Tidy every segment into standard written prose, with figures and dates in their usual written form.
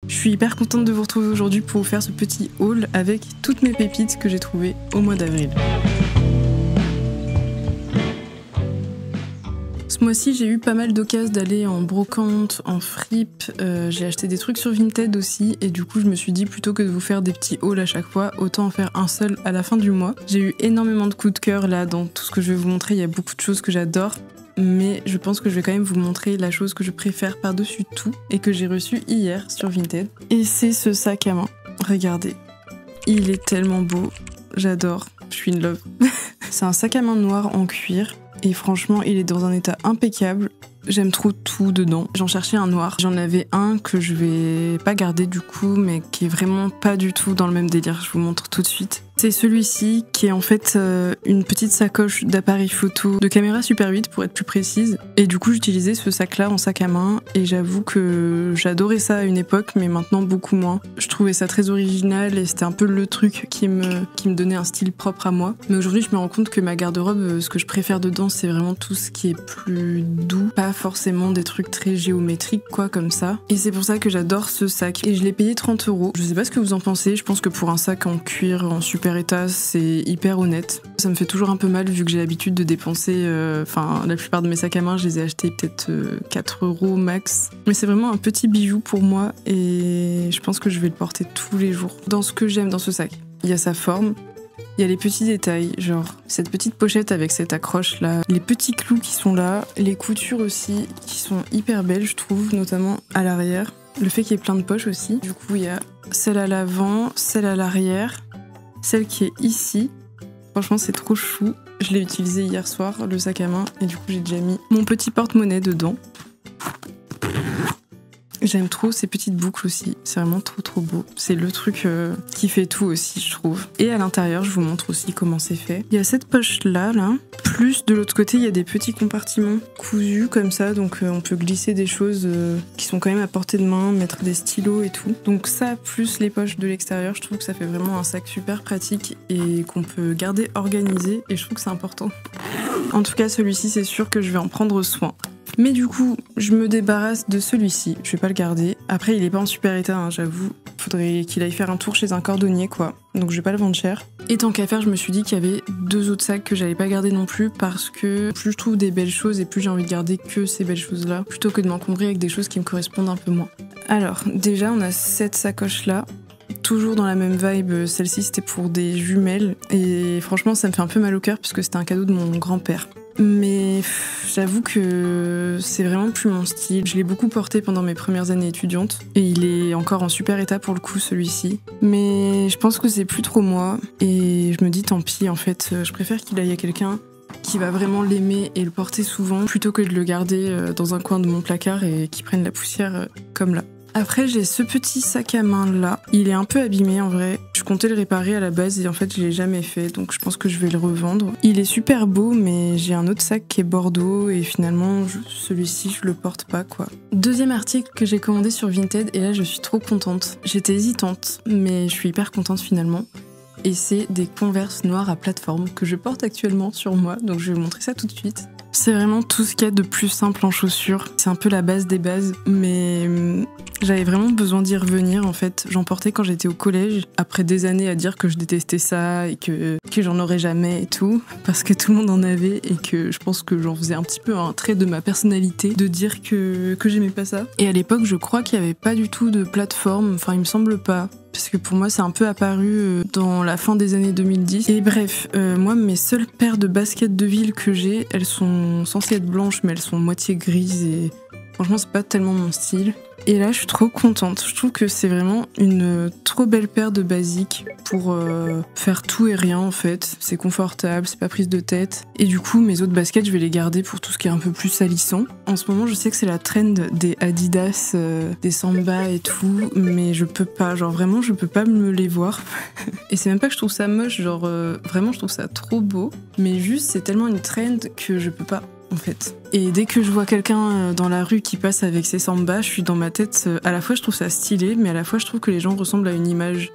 Je suis hyper contente de vous retrouver aujourd'hui pour vous faire ce petit haul avec toutes mes pépites que j'ai trouvées au mois d'avril. Ce mois-ci, j'ai eu pas mal d'occasions d'aller en brocante, en fripe, j'ai acheté des trucs sur Vinted aussi et du coup je me suis dit plutôt que de vous faire des petits hauls à chaque fois, autant en faire un seul à la fin du mois. J'ai eu énormément de coups de cœur là dans tout ce que je vais vous montrer, il y a beaucoup de choses que j'adore. Mais je pense que je vais quand même vous montrer la chose que je préfère par-dessus tout et que j'ai reçue hier sur Vinted. Et c'est ce sac à main. Regardez, il est tellement beau, j'adore, je suis in love. C'est un sac à main noir en cuir et franchement il est dans un état impeccable. J'aime trop tout dedans. J'en cherchais un noir. J'en avais un que je vais pas garder du coup, mais qui est vraiment pas du tout dans le même délire. Je vous montre tout de suite. C'est celui-ci qui est en fait une petite sacoche d'appareil photo, de caméra Super 8 pour être plus précise. Et du coup j'utilisais ce sac-là en sac à main et j'avoue que j'adorais ça à une époque, mais maintenant beaucoup moins. Je trouvais ça très original et c'était un peu le truc qui me donnait un style propre à moi. Mais aujourd'hui je me rends compte que ma garde-robe, ce que je préfère dedans, c'est vraiment tout ce qui est plus doux, pas forcément des trucs très géométriques quoi comme ça. Et c'est pour ça que j'adore ce sac. Et je l'ai payé 30 €. Je sais pas ce que vous en pensez, je pense que pour un sac en cuir, en super état, c'est hyper honnête. Ça me fait toujours un peu mal vu que j'ai l'habitude de dépenser, la plupart de mes sacs à main, je les ai achetés peut-être 4 € max. Mais c'est vraiment un petit bijou pour moi et je pense que je vais le porter tous les jours. Dans ce que j'aime dans ce sac, il y a sa forme, il y a les petits détails, genre cette petite pochette avec cette accroche là, les petits clous qui sont là, les coutures aussi qui sont hyper belles je trouve, notamment à l'arrière. Le fait qu'il y ait plein de poches aussi. Du coup il y a celle à l'avant, celle à l'arrière, celle qui est ici. Franchement c'est trop chou. Je l'ai utilisé hier soir, le sac à main, et du coup j'ai déjà mis mon petit porte-monnaie dedans. J'aime trop ces petites boucles aussi, c'est vraiment trop beau. C'est le truc qui fait tout aussi je trouve. Et à l'intérieur je vous montre aussi comment c'est fait. Il y a cette poche là, plus de l'autre côté il y a des petits compartiments cousus comme ça, donc on peut glisser des choses qui sont quand même à portée de main, mettre des stylos et tout. Donc ça plus les poches de l'extérieur, je trouve que ça fait vraiment un sac super pratique et qu'on peut garder organisé et je trouve que c'est important. En tout cas celui-ci c'est sûr que je vais en prendre soin. Mais du coup, je me débarrasse de celui-ci, je vais pas le garder. Après, il est pas en super état, j'avoue. Faudrait qu'il aille faire un tour chez un cordonnier, quoi. Donc je vais pas le vendre cher. Et tant qu'à faire, je me suis dit qu'il y avait 2 autres sacs que j'allais pas garder non plus parce que plus je trouve des belles choses et plus j'ai envie de garder que ces belles choses-là, plutôt que de m'encombrer avec des choses qui me correspondent un peu moins. Alors, déjà, on a cette sacoche-là. Toujours dans la même vibe, celle-ci c'était pour des jumelles. Et franchement, ça me fait un peu mal au cœur parce que c'était un cadeau de mon grand-père. Mais j'avoue que c'est vraiment plus mon style. Je l'ai beaucoup porté pendant mes premières années étudiantes et il est encore en super état pour le coup celui-ci. Mais je pense que c'est plus trop moi et je me dis tant pis en fait, je préfère qu'il aille à quelqu'un qui va vraiment l'aimer et le porter souvent plutôt que de le garder dans un coin de mon placard et qu'il prenne la poussière comme là. Après j'ai ce petit sac à main là, il est un peu abîmé en vrai, je comptais le réparer à la base et en fait je l'ai jamais fait donc je pense que je vais le revendre. Il est super beau mais j'ai un autre sac qui est bordeaux et finalement celui-ci je le porte pas quoi. Deuxième article que j'ai commandé sur Vinted et là je suis trop contente. J'étais hésitante mais je suis hyper contente finalement. Et c'est des Converse noirs à plateforme que je porte actuellement sur moi donc je vais vous montrer ça tout de suite. C'est vraiment tout ce qu'il y a de plus simple en chaussures. C'est un peu la base des bases, mais j'avais vraiment besoin d'y revenir en fait. J'en portais quand j'étais au collège, après des années à dire que je détestais ça et que j'en aurais jamais et tout, parce que tout le monde en avait et que je pense que j'en faisais un petit peu un trait de ma personnalité de dire que j'aimais pas ça. Et à l'époque, je crois qu'il y avait pas du tout de plateforme, enfin il me semble pas. Parce que pour moi c'est un peu apparu dans la fin des années 2010. Et bref, moi mes seules paires de baskets de ville que j'ai, elles sont censées être blanches mais elles sont moitié grises et franchement c'est pas tellement mon style. Et là je suis trop contente, je trouve que c'est vraiment une trop belle paire de basiques pour faire tout et rien en fait. C'est confortable, c'est pas prise de tête. Et du coup mes autres baskets je vais les garder pour tout ce qui est un peu plus salissant. En ce moment je sais que c'est la trend des Adidas, des Samba et tout, mais je peux pas, genre vraiment je peux pas me les voir. Et c'est même pas que je trouve ça moche, genre vraiment je trouve ça trop beau, mais juste c'est tellement une trend que je peux pas. En fait. Et dès que je vois quelqu'un dans la rue qui passe avec ses sambas, je suis dans ma tête, à la fois je trouve ça stylé, mais à la fois je trouve que les gens ressemblent à une image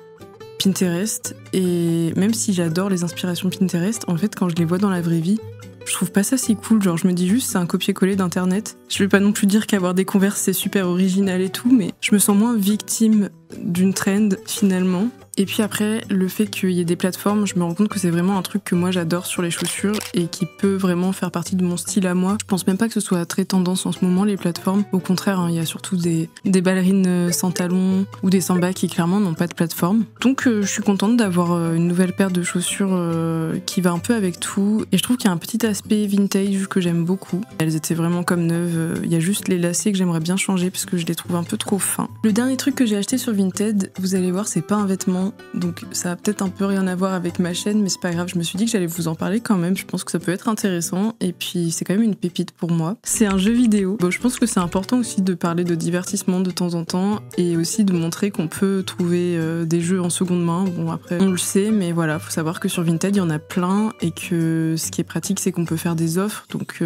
Pinterest. Et même si j'adore les inspirations Pinterest, en fait quand je les vois dans la vraie vie, Je trouve pas ça si cool, genre je me dis juste c'est un copier-coller d'internet. Je vais pas non plus dire qu'avoir des Converse c'est super original et tout, mais je me sens moins victime d'une trend finalement. Et puis après, le fait qu'il y ait des plateformes, je me rends compte que c'est vraiment un truc que moi j'adore sur les chaussures et qui peut vraiment faire partie de mon style à moi. Je pense même pas que ce soit très tendance en ce moment, les plateformes. Au contraire, hein, il y a surtout des ballerines sans talons ou des sambas qui clairement n'ont pas de plateforme. Donc je suis contente d'avoir une nouvelle paire de chaussures qui va un peu avec tout. Et je trouve qu'il y a un petit aspect vintage que j'aime beaucoup. Elles étaient vraiment comme neuves. Il y a juste les lacets que j'aimerais bien changer parce que je les trouve un peu trop fins. Le dernier truc que j'ai acheté sur Vinted, vous allez voir, c'est pas un vêtement. Donc ça a peut-être un peu rien à voir avec ma chaîne, mais c'est pas grave, je me suis dit que j'allais vous en parler quand même, je pense que ça peut être intéressant, et puis c'est quand même une pépite pour moi. C'est un jeu vidéo. Bon, je pense que c'est important aussi de parler de divertissement de temps en temps, et aussi de montrer qu'on peut trouver des jeux en seconde main. Bon après, on le sait, mais voilà, faut savoir que sur Vinted, il y en a plein, et que ce qui est pratique, c'est qu'on peut faire des offres, donc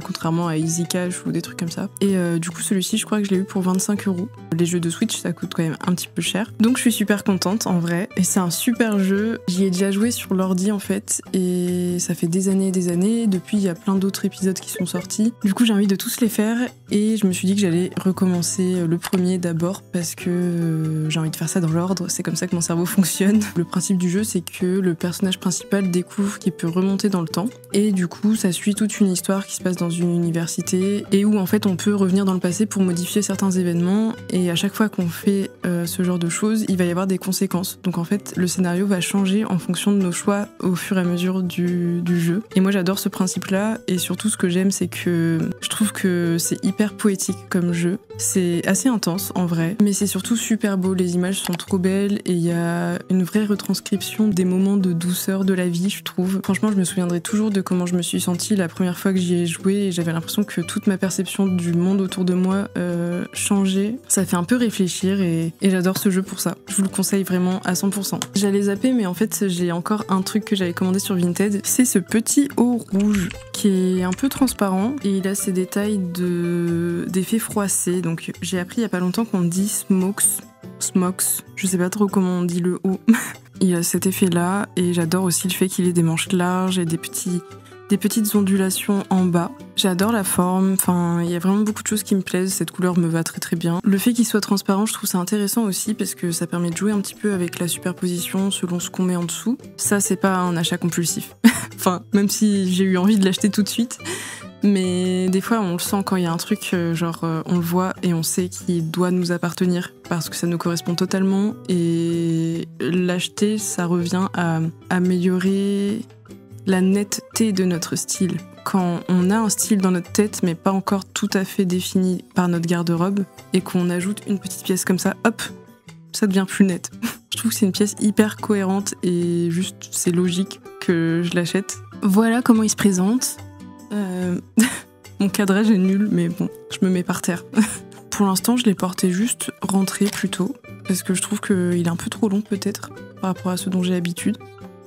contrairement à Easy Cash ou des trucs comme ça. Et du coup, celui-ci, je crois que je l'ai eu pour 25 €. Les jeux de Switch, ça coûte quand même un petit peu cher. Donc je suis super contente, en vrai. Et c'est un super jeu. J'y ai déjà joué sur l'ordi en fait, et ça fait des années et des années. Depuis, il y a plein d'autres épisodes qui sont sortis. Du coup, j'ai envie de tous les faire, et je me suis dit que j'allais recommencer le premier d'abord parce que j'ai envie de faire ça dans l'ordre. C'est comme ça que mon cerveau fonctionne. Le principe du jeu, c'est que le personnage principal découvre qu'il peut remonter dans le temps, et du coup, ça suit toute une histoire qui se passe dans une université et où en fait, on peut revenir dans le passé pour modifier certains événements. Et à chaque fois qu'on fait ce genre de choses, il va y avoir des conséquences. Donc en fait, le scénario va changer en fonction de nos choix au fur et à mesure du jeu. Et moi, j'adore ce principe-là, et surtout, ce que j'aime, c'est que je trouve que c'est hyper poétique comme jeu. C'est assez intense, en vrai, mais c'est surtout super beau. Les images sont trop belles, et il y a une vraie retranscription des moments de douceur de la vie, je trouve. Franchement, je me souviendrai toujours de comment je me suis sentie la première fois que j'y ai joué, et j'avais l'impression que toute ma perception du monde autour de moi changeait. Ça fait un peu réfléchir, et j'adore ce jeu pour ça. Je vous le conseille vraiment à 100%. J'allais zapper, mais en fait j'ai encore un truc que j'avais commandé sur Vinted. C'est ce petit haut rouge qui est un peu transparent, et il a ces détails d'effets froissés. Donc j'ai appris il y a pas longtemps qu'on dit smokes, je sais pas trop comment on dit le haut. Il a cet effet là, et j'adore aussi le fait qu'il ait des manches larges et des petites ondulations en bas. J'adore la forme, enfin, il y a vraiment beaucoup de choses qui me plaisent, cette couleur me va très très bien. Le fait qu'il soit transparent, je trouve ça intéressant aussi parce que ça permet de jouer un petit peu avec la superposition selon ce qu'on met en dessous. Ça, c'est pas un achat compulsif. Enfin, même si j'ai eu envie de l'acheter tout de suite. Mais des fois, on le sent quand il y a un truc, on le voit et on sait qu'il doit nous appartenir parce que ça nous correspond totalement. Et l'acheter, ça revient à améliorer la netteté de notre style. Quand on a un style dans notre tête, mais pas encore tout à fait défini par notre garde-robe, et qu'on ajoute une petite pièce comme ça, hop, ça devient plus net. Je trouve que c'est une pièce hyper cohérente, et juste, c'est logique que je l'achète. Voilà comment il se présente. Mon cadrage est nul, mais bon, je me mets par terre. Pour l'instant, je l'ai porté juste rentré plutôt, parce que je trouve qu'il est un peu trop long peut-être, par rapport à ce dont j'ai l'habitude.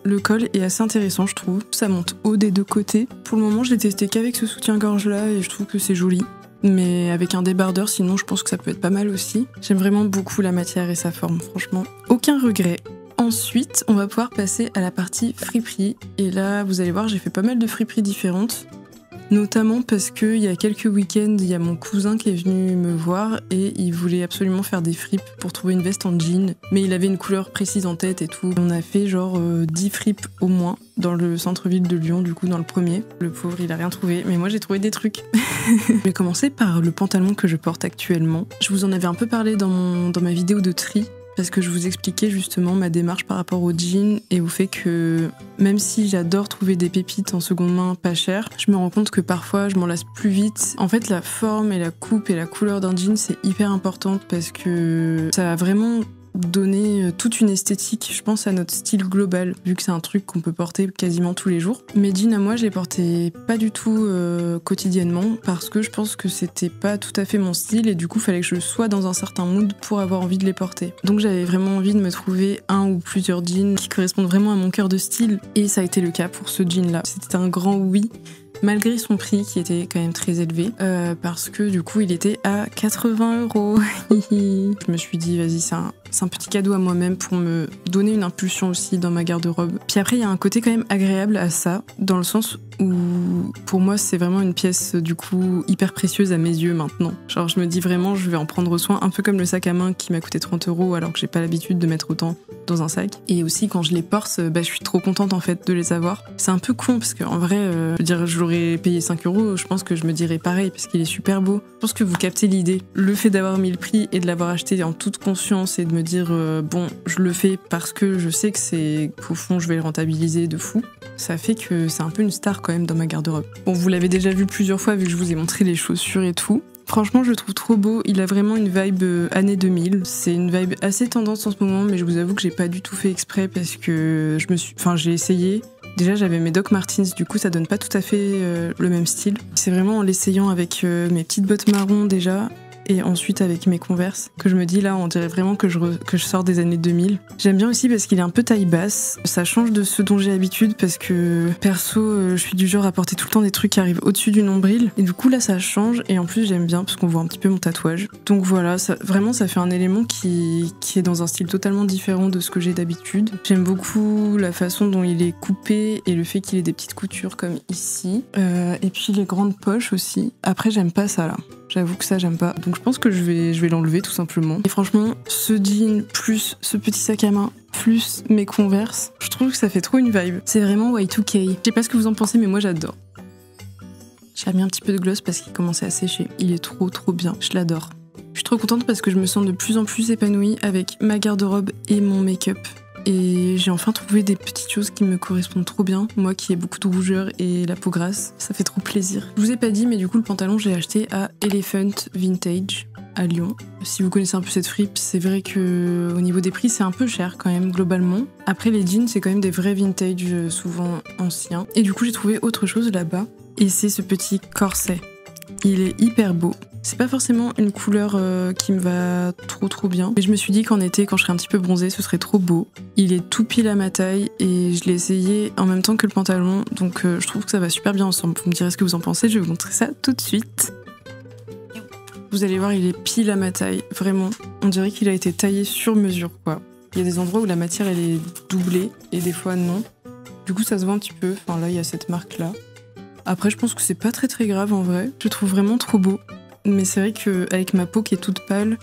Le col est assez intéressant, je trouve. Ça monte haut des deux côtés. Pour le moment, je l'ai testé qu'avec ce soutien-gorge là, et je trouve que c'est joli. Mais avec un débardeur, sinon, je pense que ça peut être pas mal aussi. J'aime vraiment beaucoup la matière et sa forme, franchement. Aucun regret. Ensuite, on va pouvoir passer à la partie friperie. Et là, vous allez voir, j'ai fait pas mal de friperies différentes. Notamment parce qu'il y a quelques week-ends, il y a mon cousin qui est venu me voir et il voulait absolument faire des fripes pour trouver une veste en jean. Mais il avait une couleur précise en tête et tout. On a fait genre 10 fripes au moins dans le centre-ville de Lyon, du coup dans le premier. Le pauvre, il a rien trouvé, mais moi j'ai trouvé des trucs. Je vais commencer par le pantalon que je porte actuellement. Je vous en avais un peu parlé dans ma vidéo de tri, parce que je vous expliquais justement ma démarche par rapport au jean et au fait que même si j'adore trouver des pépites en seconde main pas chères, je me rends compte que parfois je m'en lasse plus vite. En fait, la forme et la coupe et la couleur d'un jean, c'est hyper importante parce que ça va vraiment donner toute une esthétique, je pense, à notre style global, vu que c'est un truc qu'on peut porter quasiment tous les jours. Mes jeans à moi, je les portais pas du tout quotidiennement, parce que je pense que c'était pas tout à fait mon style, et du coup, fallait que je sois dans un certain mood pour avoir envie de les porter. Donc j'avais vraiment envie de me trouver un ou plusieurs jeans qui correspondent vraiment à mon cœur de style, et ça a été le cas pour ce jean-là. C'était un grand oui, malgré son prix qui était quand même très élevé, parce que du coup il était à 80 €. Je me suis dit vas-y, c'est un petit cadeau à moi-même pour me donner une impulsion aussi dans ma garde-robe. Puis après il y a un côté quand même agréable à ça, dans le sens où pour moi c'est vraiment une pièce du coup hyper précieuse à mes yeux maintenant. Genre je me dis vraiment je vais en prendre soin, un peu comme le sac à main qui m'a coûté 30 € alors que j'ai pas l'habitude de mettre autant dans un sac. Et aussi quand je les porte, je suis trop contente en fait de les avoir. C'est un peu con parce qu'en vrai, je veux dire, je l'aurais payé 5 €, je pense que je me dirais pareil parce qu'il est super beau. Je pense que vous captez l'idée. Le fait d'avoir mis le prix et de l'avoir acheté en toute conscience et de me dire bon, je le fais parce que je sais que c'est qu'au fond je vais le rentabiliser de fou, ça fait que c'est un peu une star quand même dans ma garde-robe. Bon, vous l'avez déjà vu plusieurs fois vu que je vous ai montré les chaussures et tout. Franchement, je le trouve trop beau. Il a vraiment une vibe année 2000. C'est une vibe assez tendance en ce moment, mais je vous avoue que j'ai pas du tout fait exprès parce que j'ai essayé. Déjà, j'avais mes Doc Martens, du coup, ça donne pas tout à fait le même style. C'est vraiment en l'essayant avec mes petites bottes marron déjà, et ensuite avec mes Converse, que je me dis là, on dirait vraiment que je sors des années 2000. J'aime bien aussi parce qu'il est un peu taille basse. Ça change de ce dont j'ai l'habitude parce que perso, je suis du genre à porter tout le temps des trucs qui arrivent au-dessus du nombril. Et du coup là, ça change. Et en plus, j'aime bien parce qu'on voit un petit peu mon tatouage. Donc voilà, ça fait un élément qui est dans un style totalement différent de ce que j'ai d'habitude. J'aime beaucoup la façon dont il est coupé et le fait qu'il ait des petites coutures comme ici. Et puis les grandes poches aussi. Après, j'aime pas ça là. J'avoue que ça, j'aime pas. Donc je pense que je vais l'enlever tout simplement. Et franchement, ce jean plus ce petit sac à main plus mes Converse, je trouve que ça fait trop une vibe. C'est vraiment Y2K. Je sais pas ce que vous en pensez, mais moi j'adore. J'ai mis un petit peu de gloss parce qu'il commençait à sécher. Il est trop bien. Je l'adore. Je suis trop contente parce que je me sens de plus en plus épanouie avec ma garde-robe et mon make-up. Et j'ai enfin trouvé des petites choses qui me correspondent trop bien. Moi qui ai beaucoup de rougeur et la peau grasse, ça fait trop plaisir. Je vous ai pas dit, mais du coup le pantalon j'ai acheté à Elephant Vintage à Lyon. Si vous connaissez un peu cette fripe, c'est vrai que au niveau des prix c'est un peu cher quand même globalement. Après les jeans c'est quand même des vrais vintage souvent anciens. Et du coup j'ai trouvé autre chose là-bas. Et c'est ce petit corset. Il est hyper beau. C'est pas forcément une couleur qui me va trop bien, mais je me suis dit qu'en été, quand je serais un petit peu bronzée, ce serait trop beau. Il est tout pile à ma taille et je l'ai essayé en même temps que le pantalon, donc je trouve que ça va super bien ensemble. Vous me direz ce que vous en pensez, je vais vous montrer ça tout de suite. Vous allez voir, il est pile à ma taille, vraiment. On dirait qu'il a été taillé sur mesure, quoi. Il y a des endroits où la matière elle est doublée et des fois non. Du coup, ça se voit un petit peu. Enfin là, il y a cette marque-là. Après, je pense que c'est pas très grave en vrai. Je le trouve vraiment trop beau. Mais c'est vrai qu'avec ma peau qui est toute pâle,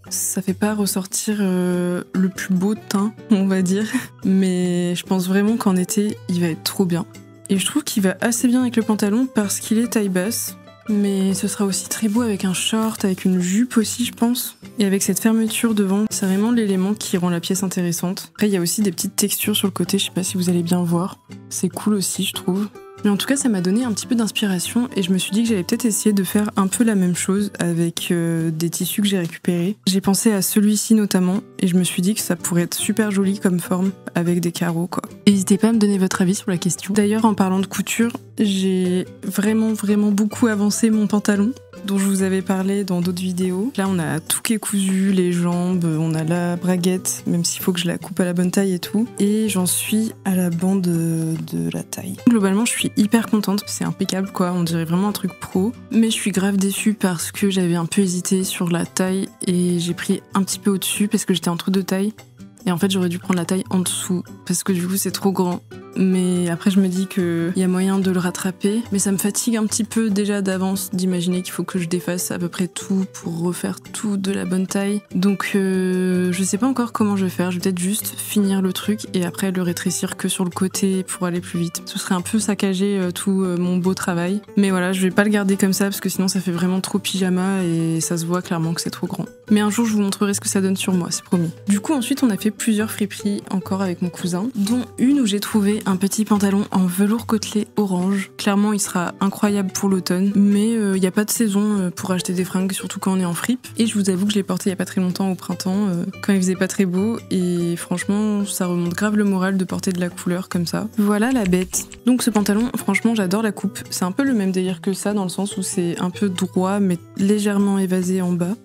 ça fait pas ressortir le plus beau teint, on va dire. Mais je pense vraiment qu'en été, il va être trop bien. Et je trouve qu'il va assez bien avec le pantalon parce qu'il est taille basse. Mais ce sera aussi très beau avec un short, avec une jupe aussi, je pense. Et avec cette fermeture devant, c'est vraiment l'élément qui rend la pièce intéressante. Après, il y a aussi des petites textures sur le côté, je sais pas si vous allez bien voir. C'est cool aussi, je trouve. Mais en tout cas, ça m'a donné un petit peu d'inspiration et je me suis dit que j'allais peut-être essayer de faire un peu la même chose avec des tissus que j'ai récupérés. J'ai pensé à celui-ci notamment et je me suis dit que ça pourrait être super joli comme forme avec des carreaux, quoi. N'hésitez pas à me donner votre avis sur la question. D'ailleurs, en parlant de couture, j'ai vraiment beaucoup avancé mon pantalon dont je vous avais parlé dans d'autres vidéos. Là, on a tout qui est cousu, les jambes, on a la braguette, même s'il faut que je la coupe à la bonne taille et tout. Et j'en suis à la bande de la taille. Globalement, je suis hyper contente, c'est impeccable quoi, on dirait vraiment un truc pro. Mais je suis grave déçue parce que j'avais un peu hésité sur la taille et j'ai pris un petit peu au-dessus parce que j'étais entre deux tailles. Et en fait, j'aurais dû prendre la taille en dessous parce que du coup, c'est trop grand. Mais après, je me dis qu'il y a moyen de le rattraper. Mais ça me fatigue un petit peu déjà d'avance d'imaginer qu'il faut que je défasse à peu près tout pour refaire tout de la bonne taille. Donc, je sais pas encore comment je vais faire. Je vais peut-être juste finir le truc et après le rétrécir que sur le côté pour aller plus vite. Ce serait un peu saccager tout mon beau travail. Mais voilà, je vais pas le garder comme ça parce que sinon ça fait vraiment trop pyjama et ça se voit clairement que c'est trop grand. Mais un jour, je vous montrerai ce que ça donne sur moi, c'est promis. Du coup, ensuite, on a fait plusieurs friperies encore avec mon cousin, dont une où j'ai trouvé un petit pantalon en velours côtelé orange. Clairement, il sera incroyable pour l'automne, mais il n'y a pas de saison pour acheter des fringues, surtout quand on est en fripe. Et je vous avoue que je l'ai porté il n'y a pas très longtemps au printemps, quand il faisait pas très beau, et franchement, ça remonte grave le moral de porter de la couleur comme ça. Voilà la bête. Donc ce pantalon, franchement, j'adore la coupe. C'est un peu le même délire que ça, dans le sens où c'est un peu droit, mais légèrement évasé en bas.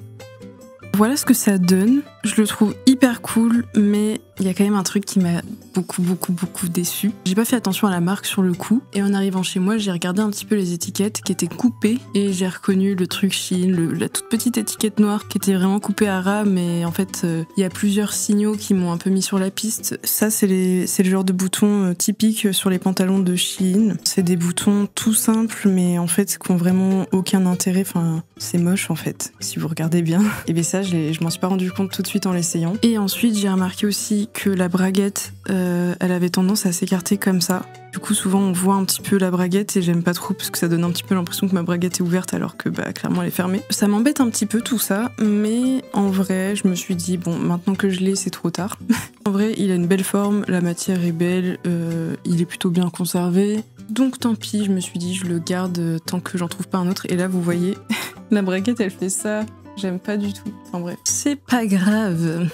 Voilà ce que ça donne. Je le trouve hyper cool, mais il y a quand même un truc qui m'a beaucoup déçu. J'ai pas fait attention à la marque sur le coup et en arrivant chez moi, j'ai regardé un petit peu les étiquettes qui étaient coupées et j'ai reconnu le truc Shein, la toute petite étiquette noire qui était vraiment coupée à ras, mais en fait, il y a plusieurs signaux qui m'ont un peu mis sur la piste. Ça, c'est le genre de boutons typiques sur les pantalons de Shein. C'est des boutons tout simples, mais en fait, qui ont vraiment aucun intérêt. Enfin, c'est moche en fait, si vous regardez bien. Et bien ça, je m'en suis pas rendu compte tout de suite en l'essayant. Et ensuite, j'ai remarqué aussi que la braguette, elle avait tendance à s'écarter comme ça. Du coup, souvent, on voit un petit peu la braguette et j'aime pas trop parce que ça donne un petit peu l'impression que ma braguette est ouverte alors que clairement elle est fermée. Ça m'embête un petit peu tout ça, mais en vrai, je me suis dit, bon, maintenant que je l'ai, c'est trop tard. En vrai, il a une belle forme, la matière est belle, il est plutôt bien conservé. Donc tant pis, je me suis dit, je le garde tant que j'en trouve pas un autre. Et là, vous voyez, la braguette, elle fait ça. J'aime pas du tout. Enfin bref. C'est pas grave.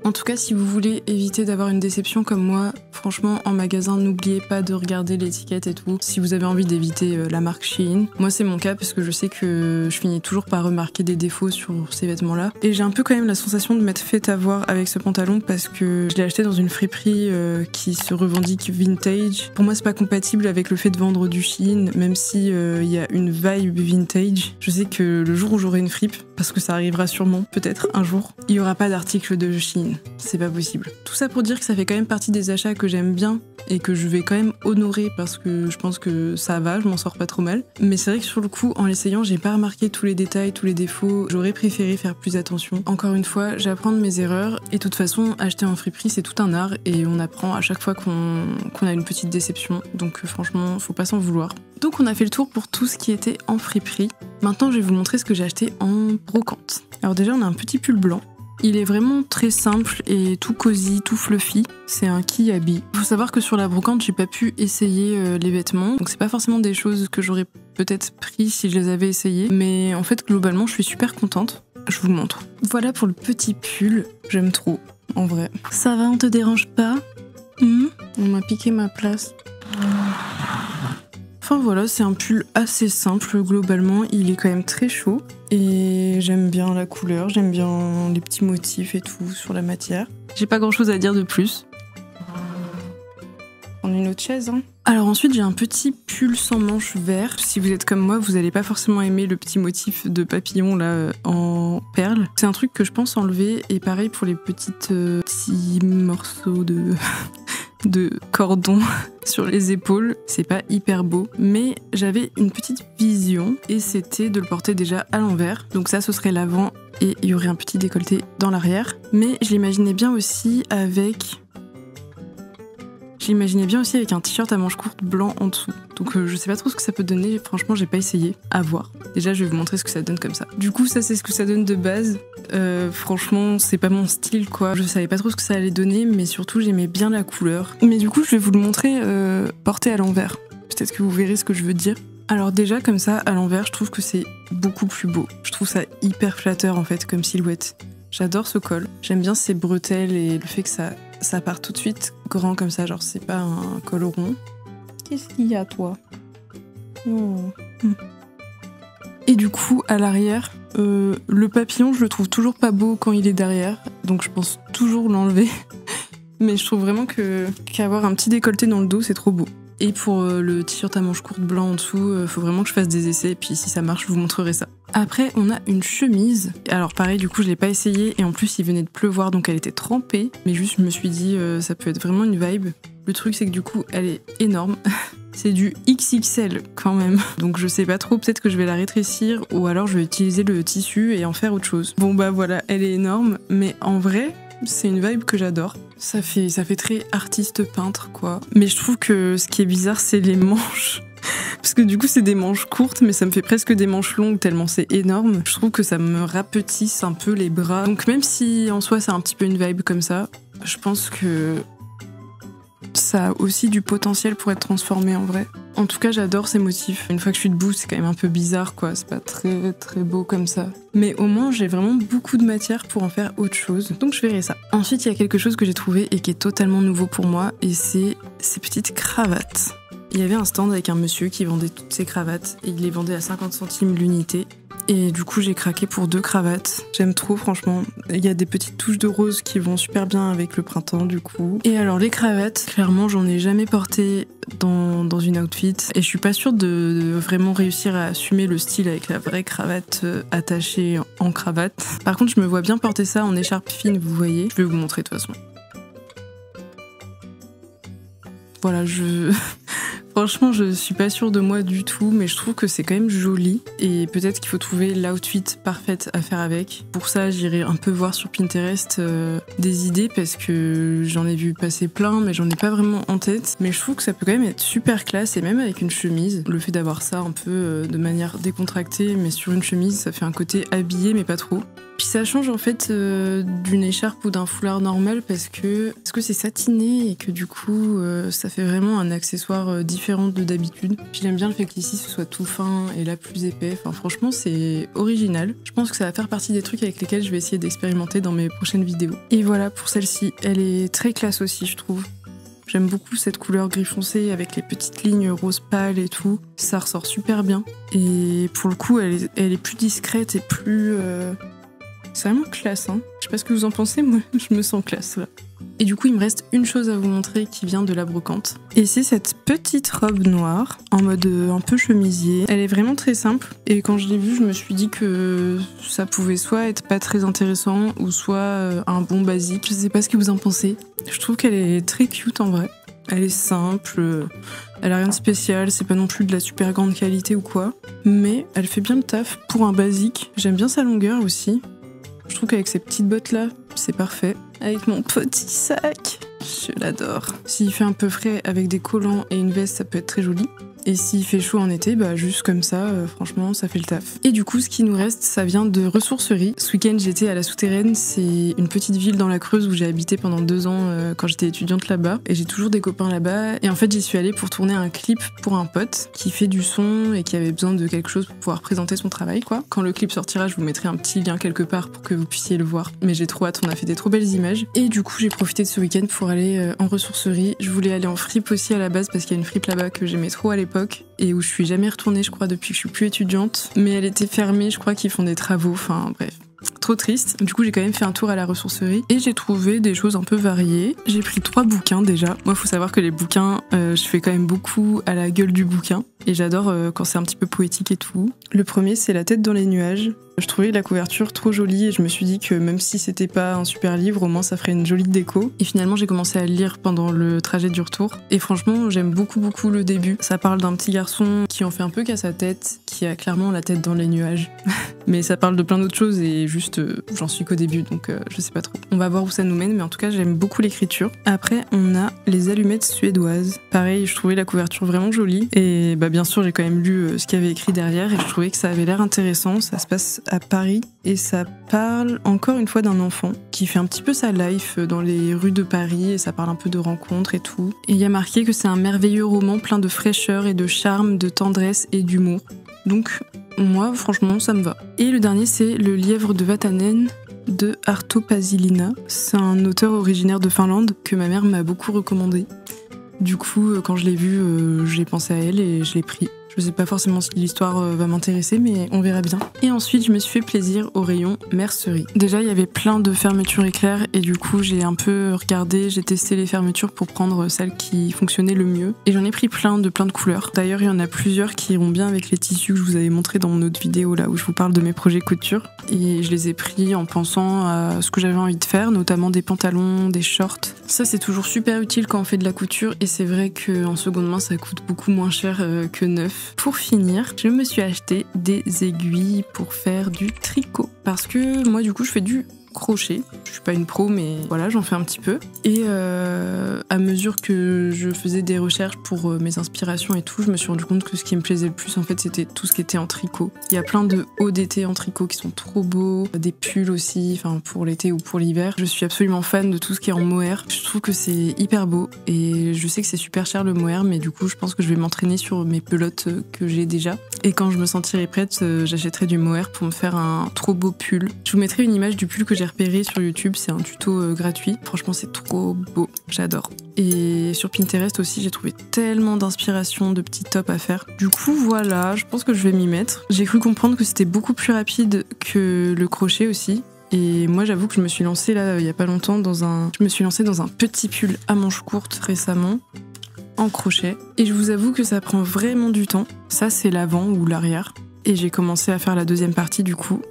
En tout cas, si vous voulez éviter d'avoir une déception comme moi, franchement, en magasin, n'oubliez pas de regarder l'étiquette et tout. Si vous avez envie d'éviter la marque Shein. Moi, c'est mon cas parce que je sais que je finis toujours par remarquer des défauts sur ces vêtements-là. Et j'ai un peu quand même la sensation de m'être fait avoir avec ce pantalon parce que je l'ai acheté dans une friperie qui se revendique vintage. Pour moi, c'est pas compatible avec le fait de vendre du Shein, même si y a une vibe vintage. Je sais que le jour où j'aurai une fripe, parce que ça arrivera sûrement, peut-être un jour, il y aura pas d'article de Shein. C'est pas possible. Tout ça pour dire que ça fait quand même partie des achats que j'aime bien et que je vais quand même honorer parce que je pense que ça va, je m'en sors pas trop mal. Mais c'est vrai que sur le coup, en l'essayant, j'ai pas remarqué tous les détails, tous les défauts. J'aurais préféré faire plus attention. Encore une fois, j'apprends de mes erreurs et de toute façon, acheter en friperie, c'est tout un art et on apprend à chaque fois qu'on a une petite déception. Donc franchement, faut pas s'en vouloir. Donc on a fait le tour pour tout ce qui était en friperie. Maintenant, je vais vous montrer ce que j'ai acheté en brocante. Alors déjà, on a un petit pull blanc. Il est vraiment très simple et tout cosy, tout fluffy. C'est un Kiabi. Faut savoir que sur la brocante, j'ai pas pu essayer les vêtements. Donc c'est pas forcément des choses que j'aurais peut-être pris si je les avais essayées. Mais en fait, globalement, je suis super contente. Je vous le montre. Voilà pour le petit pull. J'aime trop, en vrai. Ça va, on te dérange pas? On m'a piqué ma place. Enfin voilà, c'est un pull assez simple globalement, il est quand même très chaud et j'aime bien la couleur, j'aime bien les petits motifs et tout sur la matière. J'ai pas grand chose à dire de plus. On a une autre chaise, hein. Alors ensuite j'ai un petit pull sans manches vert. Si vous êtes comme moi, vous allez pas forcément aimer le petit motif de papillon là en perles. C'est un truc que je pense enlever et pareil pour les petits morceaux de cordon sur les épaules, c'est pas hyper beau, mais j'avais une petite vision et c'était de le porter déjà à l'envers. Donc ça, ce serait l'avant et il y aurait un petit décolleté dans l'arrière. Mais je l'imaginais bien aussi avec un t-shirt à manches courtes blanc en dessous. Donc je sais pas trop ce que ça peut donner, franchement j'ai pas essayé, à voir. Déjà je vais vous montrer ce que ça donne comme ça. Du coup ça c'est ce que ça donne de base. Franchement c'est pas mon style quoi. Je savais pas trop ce que ça allait donner, mais surtout j'aimais bien la couleur. Mais du coup je vais vous le montrer porté à l'envers. Peut-être que vous verrez ce que je veux dire. Alors déjà comme ça à l'envers je trouve que c'est beaucoup plus beau. Je trouve ça hyper flatteur en fait comme silhouette. J'adore ce col. J'aime bien ces bretelles et le fait que ça part tout de suite grand comme ça, genre c'est pas un col rond. Qu'est-ce qu'il y a toi? Et du coup à l'arrière, le papillon je le trouve toujours pas beau quand il est derrière, donc je pense toujours l'enlever. Mais je trouve vraiment qu'avoir un petit décolleté dans le dos c'est trop beau. Et pour le t-shirt à manches courtes blanc en dessous, faut vraiment que je fasse des essais, et puis si ça marche, je vous montrerai ça. Après, on a une chemise. Alors pareil, du coup, je l'ai pas essayée, et en plus, il venait de pleuvoir, donc elle était trempée. Mais juste, je me suis dit, ça peut être vraiment une vibe. Le truc, c'est que du coup, elle est énorme. C'est du XXL quand même. Donc je sais pas trop, peut-être que je vais la rétrécir, ou alors je vais utiliser le tissu et en faire autre chose. Bon bah voilà, elle est énorme, mais en vrai... c'est une vibe que j'adore. Ça fait très artiste peintre quoi. Mais je trouve que ce qui est bizarre c'est les manches. Parce que du coup c'est des manches courtes mais ça me fait presque des manches longues tellement c'est énorme. Je trouve que ça me rapetisse un peu les bras. Donc même si en soi c'est un petit peu une vibe comme ça, je pense que ça a aussi du potentiel pour être transformé en vrai. En tout cas j'adore ces motifs. Une fois que je suis debout c'est quand même un peu bizarre quoi, c'est pas très très beau comme ça. Mais au moins j'ai vraiment beaucoup de matière pour en faire autre chose, donc je verrai ça. Ensuite il y a quelque chose que j'ai trouvé et qui est totalement nouveau pour moi et c'est ces petites cravates. Il y avait un stand avec un monsieur qui vendait toutes ses cravates et il les vendait à 50 centimes l'unité. Et du coup, j'ai craqué pour 2 cravates. J'aime trop, franchement. Il y a des petites touches de rose qui vont super bien avec le printemps, du coup. Et alors, les cravates, clairement, j'en ai jamais porté dans une outfit. Et je suis pas sûre de vraiment réussir à assumer le style avec la vraie cravate attachée en cravate. Par contre, je me vois bien porter ça en écharpe fine, vous voyez. Je vais vous montrer de toute façon. Voilà, franchement, je suis pas sûre de moi du tout, mais je trouve que c'est quand même joli. Et peut-être qu'il faut trouver l'outfit parfaite à faire avec. Pour ça, j'irai un peu voir sur Pinterest des idées, parce que j'en ai vu passer plein, mais j'en ai pas vraiment en tête. Mais je trouve que ça peut quand même être super classe, et même avec une chemise. Le fait d'avoir ça un peu de manière décontractée, mais sur une chemise, ça fait un côté habillé, mais pas trop. Puis ça change en fait d'une écharpe ou d'un foulard normal parce que c'est satiné et que du coup ça fait vraiment un accessoire différent de d'habitude. Puis j'aime bien le fait qu'ici ce soit tout fin et là plus épais. Enfin franchement c'est original. Je pense que ça va faire partie des trucs avec lesquels je vais essayer d'expérimenter dans mes prochaines vidéos. Et voilà pour celle-ci, elle est très classe aussi je trouve. J'aime beaucoup cette couleur gris foncé avec les petites lignes rose pâle et tout. Ça ressort super bien. Et pour le coup elle est plus discrète et plus... C'est vraiment classe, hein. Je sais pas ce que vous en pensez, moi je me sens classe là. Et du coup il me reste une chose à vous montrer qui vient de la brocante. Et c'est cette petite robe noire en mode un peu chemisier. Elle est vraiment très simple et quand je l'ai vue je me suis dit que ça pouvait soit être pas très intéressant ou soit un bon basique. Je sais pas ce que vous en pensez. Je trouve qu'elle est très cute en vrai. Elle est simple, elle a rien de spécial, c'est pas non plus de la super grande qualité ou quoi. Mais elle fait bien le taf pour un basique. J'aime bien sa longueur aussi. Je trouve qu'avec ces petites bottes là, c'est parfait. Avec mon petit sac, je l'adore. S'il fait un peu frais avec des collants et une veste, ça peut être très joli. Et s'il fait chaud en été, bah juste comme ça, franchement, ça fait le taf. Et du coup, ce qui nous reste, ça vient de Ressourcerie. Ce week-end, j'étais à la Souterraine, c'est une petite ville dans la Creuse où j'ai habité pendant 2 ans quand j'étais étudiante là-bas. Et j'ai toujours des copains là-bas. Et en fait, j'y suis allée pour tourner un clip pour un pote qui fait du son et qui avait besoin de quelque chose pour pouvoir présenter son travail, quoi. Quand le clip sortira, je vous mettrai un petit lien quelque part pour que vous puissiez le voir. Mais j'ai trop hâte, on a fait des trop belles images. Et du coup, j'ai profité de ce week-end pour aller en Ressourcerie. Je voulais aller en fripe aussi à la base parce qu'il y a une fripe là-bas que j'aimais trop à l'époque et où je suis jamais retournée je crois depuis que je suis plus étudiante, mais elle était fermée, je crois qu'ils font des travaux, enfin bref. Trop triste. Du coup, j'ai quand même fait un tour à la Ressourcerie et j'ai trouvé des choses un peu variées. J'ai pris 3 bouquins déjà. Moi, faut savoir que les bouquins, je fais quand même beaucoup à la gueule du bouquin et j'adore quand c'est un petit peu poétique et tout. Le premier, c'est La tête dans les nuages. Je trouvais la couverture trop jolie et je me suis dit que même si c'était pas un super livre, au moins ça ferait une jolie déco. Et finalement, j'ai commencé à le lire pendant le trajet du retour. Et franchement, j'aime beaucoup le début. Ça parle d'un petit garçon qui en fait un peu qu'à sa tête, qui a clairement la tête dans les nuages. Mais ça parle de plein d'autres choses et juste, j'en suis qu'au début, donc je sais pas trop. On va voir où ça nous mène, mais en tout cas, j'aime beaucoup l'écriture. Après, on a Les allumettes suédoises. Pareil, je trouvais la couverture vraiment jolie. Et bah bien sûr, j'ai quand même lu ce qu'il y avait écrit derrière et je trouvais que ça avait l'air intéressant. Ça se passe à Paris et ça parle encore une fois d'un enfant qui fait un petit peu sa life dans les rues de Paris et ça parle un peu de rencontres et tout. Et il y a marqué que c'est un merveilleux roman plein de fraîcheur et de charme, de tendresse et d'humour. Donc moi franchement ça me va. Et le dernier c'est Le lièvre de Vatanen de Arto Pasilina. C'est un auteur originaire de Finlande que ma mère m'a beaucoup recommandé. Du coup quand je l'ai vu j'ai pensé à elle et je l'ai pris. Je sais pas forcément si l'histoire va m'intéresser, mais on verra bien. Et ensuite, je me suis fait plaisir au rayon mercerie. Déjà, il y avait plein de fermetures éclairs et du coup, j'ai un peu regardé, j'ai testé les fermetures pour prendre celles qui fonctionnaient le mieux. Et j'en ai pris plein de couleurs. D'ailleurs, il y en a plusieurs qui iront bien avec les tissus que je vous avais montrés dans mon autre vidéo là où je vous parle de mes projets couture. Et je les ai pris en pensant à ce que j'avais envie de faire, notamment des pantalons, des shorts. Ça, c'est toujours super utile quand on fait de la couture et c'est vrai qu'en seconde main, ça coûte beaucoup moins cher que neuf. Pour finir, je me suis acheté des aiguilles pour faire du tricot. Parce que moi, du coup, je fais du crochet. Je suis pas une pro, mais voilà, j'en fais un petit peu. Et à mesure que je faisais des recherches pour mes inspirations et tout, je me suis rendu compte que ce qui me plaisait le plus, en fait, c'était tout ce qui était en tricot. Il y a plein de hauts d'été en tricot qui sont trop beaux, des pulls aussi, enfin pour l'été ou pour l'hiver. Je suis absolument fan de tout ce qui est en mohair. Je trouve que c'est hyper beau et je sais que c'est super cher le mohair, mais du coup, je pense que je vais m'entraîner sur mes pelotes que j'ai déjà. Et quand je me sentirai prête, j'achèterai du mohair pour me faire un trop beau pull. Je vous mettrai une image du pull que j'ai repéré sur YouTube, c'est un tuto gratuit. Franchement, c'est trop beau, j'adore. Et sur Pinterest aussi, j'ai trouvé tellement d'inspiration, de petits tops à faire. Du coup, voilà, je pense que je vais m'y mettre. J'ai cru comprendre que c'était beaucoup plus rapide que le crochet aussi. Et moi, j'avoue que je me suis lancée là, il y a pas longtemps, Je me suis lancée dans un petit pull à manches courtes récemment, en crochet. Et je vous avoue que ça prend vraiment du temps. Ça, c'est l'avant ou l'arrière. Et j'ai commencé à faire la deuxième partie du coup.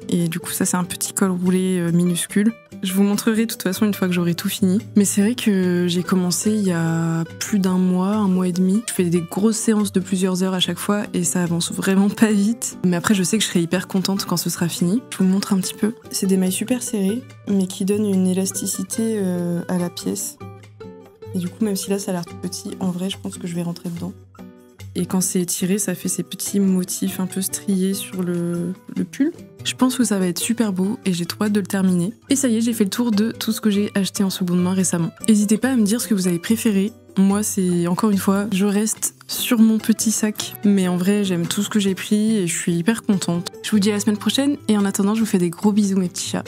Et du coup, ça, c'est un petit col roulé minuscule. Je vous montrerai de toute façon une fois que j'aurai tout fini. Mais c'est vrai que j'ai commencé il y a plus d'un mois et demi. Je fais des grosses séances de plusieurs heures à chaque fois et ça avance vraiment pas vite. Mais après, je sais que je serai hyper contente quand ce sera fini. Je vous montre un petit peu. C'est des mailles super serrées, mais qui donnent une élasticité à la pièce. Et du coup, même si là, ça a l'air tout petit, en vrai, je pense que je vais rentrer dedans. Et quand c'est étiré, ça fait ces petits motifs un peu striés sur le pull. Je pense que ça va être super beau et j'ai trop hâte de le terminer. Et ça y est, j'ai fait le tour de tout ce que j'ai acheté en seconde main récemment. N'hésitez pas à me dire ce que vous avez préféré. Moi, c'est encore une fois, je reste sur mon petit sac. Mais en vrai, j'aime tout ce que j'ai pris et je suis hyper contente. Je vous dis à la semaine prochaine et en attendant, je vous fais des gros bisous mes petits chats.